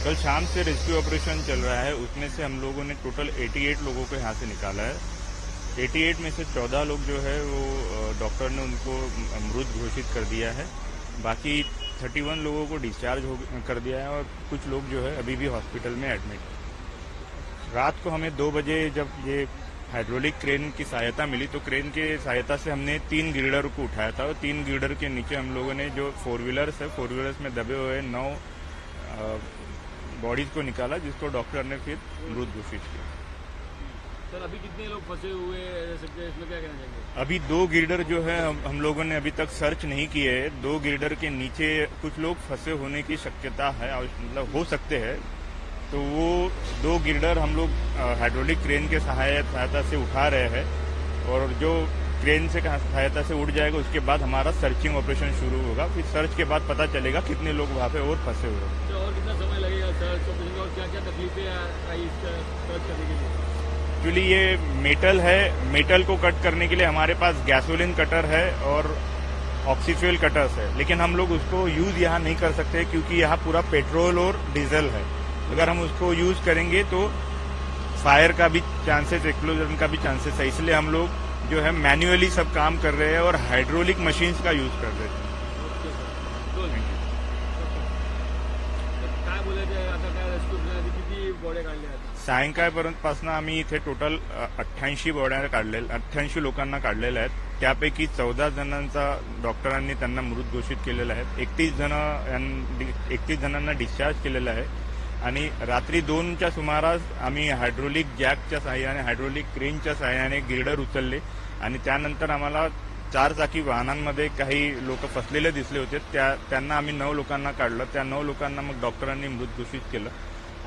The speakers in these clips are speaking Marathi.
कल शाम से रेस्क्यू ऑपरेशन चल रहा है, उसमें से हम लोगों ने टोटल 88 लोगों को यहाँ से निकाला है। 88 में से 14 लोग जो है वो डॉक्टर ने उनको मृत घोषित कर दिया है। बाकी 31 लोगों को डिस्चार्ज कर दिया है और कुछ लोग जो है अभी भी हॉस्पिटल में एडमिट है। रात को हमें 2 बजे जब ये हाइड्रोलिक क्रेन की सहायता मिली तो क्रेन के सहायता से हमने 3 गिल्डर को उठाया था और 3 गिल्डर के नीचे हम लोगों ने जो 4 व्हीलर्स है 4 व्हीलर्स में दबे हुए 9 बॉडीज को निकाला, जिसको डॉक्टर ने फिर मृत घोषित किया। सर अभी कितने लोग फंसे हुए रह सकते हैं, इसमें क्या कहना चाहेंगे? अभी 2 गिल्डर जो है हम लोगों ने अभी तक सर्च नहीं किए है। 2 गिल्डर के नीचे कुछ लोग फंसे होने की शक्यता है, मतलब हो सकते हैं। तो वो 2 गिल्डर हम लोग हाइड्रोलिक क्रेन के सहायता से उठा रहे हैं और जो क्रेन से सहायता से उठ जाएगा उसके बाद हमारा सर्चिंग ऑपरेशन शुरू होगा। फिर सर्च के बाद पता चलेगा कितने लोग वहाँ पे और फंसे हुए हैं। तो और कितना समय लगेगा सर्च ऑपरेशन और क्या क्या तकलीफें आई सर्च करने के लिए? एक्चुअली ये मेटल है, मेटल को कट करने के लिए हमारे पास गैसोलीन कटर है और ऑक्सीफ्यूल कटर्स है, लेकिन हम लोग उसको यूज यहाँ नहीं कर सकते क्योंकि यहाँ पूरा पेट्रोल और डीजल है। अगर हम उसको यूज करेंगे तो फायर का भी चांसेस, एक्सप्लोजन का भी चांसेस है, इसलिए हम लोग जो है मैन्युअली सब काम कर रहे हैं और हाइड्रोलिक मशीन्स का यूज कर रहे हैं। काय बोलायचं आता काय रेस्क्यू किती बॉड्या काढल्या? सायंकाळपर्यंतपासून आम्ही इथे टोटल 88 बॉड्या काढलेल्या, 88 लोकांना काढलेल्या आहेत। त्यापैकी 14 जणांचा डॉक्टरांनी त्यांना मृत घोषित केलेला आहे। 31 जणांना डिस्चार्ज केलेला आहे आणि रात्री 2च्या सुमारास आम्ही हायड्रोलिक जॅकच्या सहाय्याने, हायड्रोलिक क्रेनच्या सहाय्याने गिल्डर उचलले आणि त्यानंतर आम्हाला 4 चाकी वाहनांमध्ये काही लोक फसलेले दिसले होते। त्यांना आम्ही 9 लोकांना काढलं। त्या 9 लोकांना मग डॉक्टरांनी मृत घोषित केलं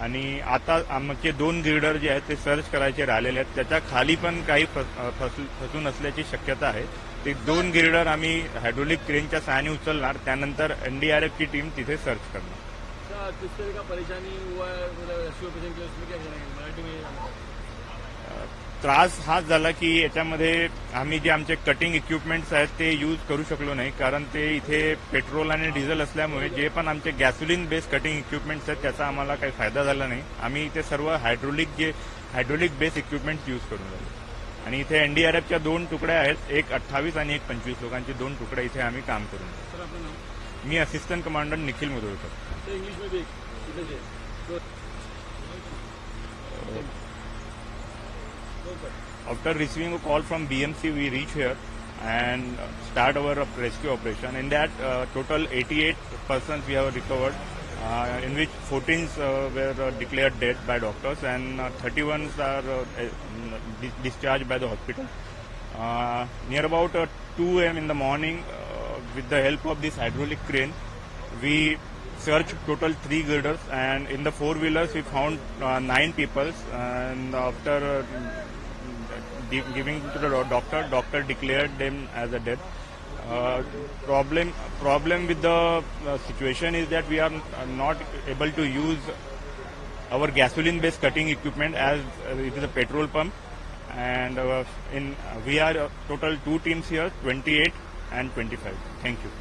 आणि आता आमचे 2 गिल्डर जे आहेत ते सर्च करायचे राहिलेले आहेत। त्याच्या खाली पण काही फसून असल्याची शक्यता आहे। ते 2 गिल्डर आम्ही हायड्रोलिक क्रेनच्या सहाय्याने उचलणार, त्यानंतर एनडीआरएफची टीम तिथे सर्च करणार। किस तरह का परेशानी हुआ मतलब रेस्क्यू ऑपरेशन के उसमें क्या करेंगे मराठी में? त्रास हाच झाला की याच्यामध्ये आम्ही जे आमचे कटिंग इक्विपमेंट्स आहेत ते यूज करू शकलो नाही, कारण ते इथे पेट्रोल आणि डिझेल असल्यामुळे जे पण आमचे गॅसोलीन बेस्ड कटिंग इक्विपमेंट्स आहेत त्याचा आम्हाला काही फायदा झाला नाही। आम्ही इथे सर्व हायड्रोलिक बेस्ड इक्विपमेंट्स यूज करून राहिलो आणि इथे एनडीआरएफच्या 2 तुकड्या आहेत, एक 28 आणि एक 25 लोकांचे 2 तुकड्या इथे आम्ही काम करून राहिलो। सर आपलं नाव? मी assistant commander Nikhil Mudholkar. English में भी कितने After receiving a call from BMC, we reach here and start our rescue operation. In that, total 88 persons we have recovered, in which 14 were declared dead by doctors and 31 are discharged by the hospital. Near about 2 a.m. in the morning, with the help of this hydraulic crane, we searched total 3 girders, and in the 4 wheelers we found 9 people, and after giving to the doctor declared them as a dead. Problem with the situation is that we are not able to use our gasoline based cutting equipment as it is a petrol pump, and we are total 2 teams here, 28 and 25. Thank you.